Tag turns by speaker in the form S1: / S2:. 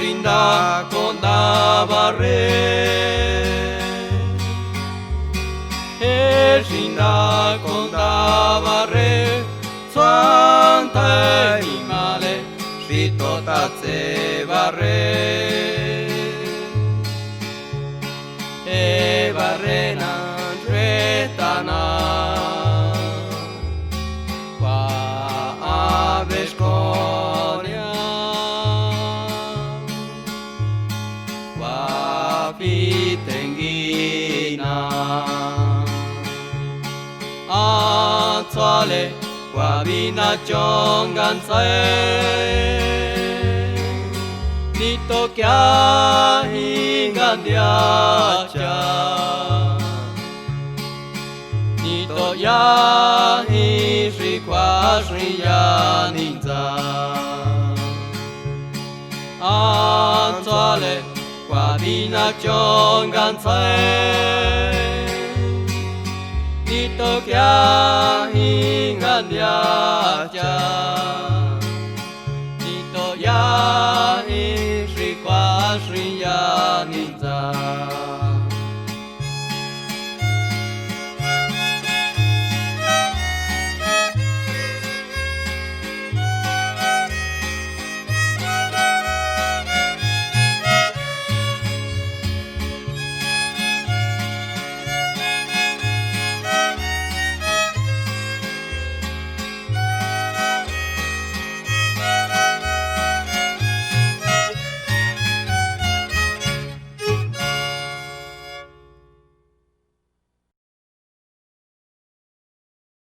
S1: Shinda Condabare Shinda Condabare Santa Imale Shito Tatse Barre Barrena Retana Qua Avesconia Qua Pitengina Atzale Qua Vina Chongansae Nito Kya Hingandiacha Nito Ya Hishi Kwa Shriya Ninza Anzale Kwa Vina Chongansae Nito Kya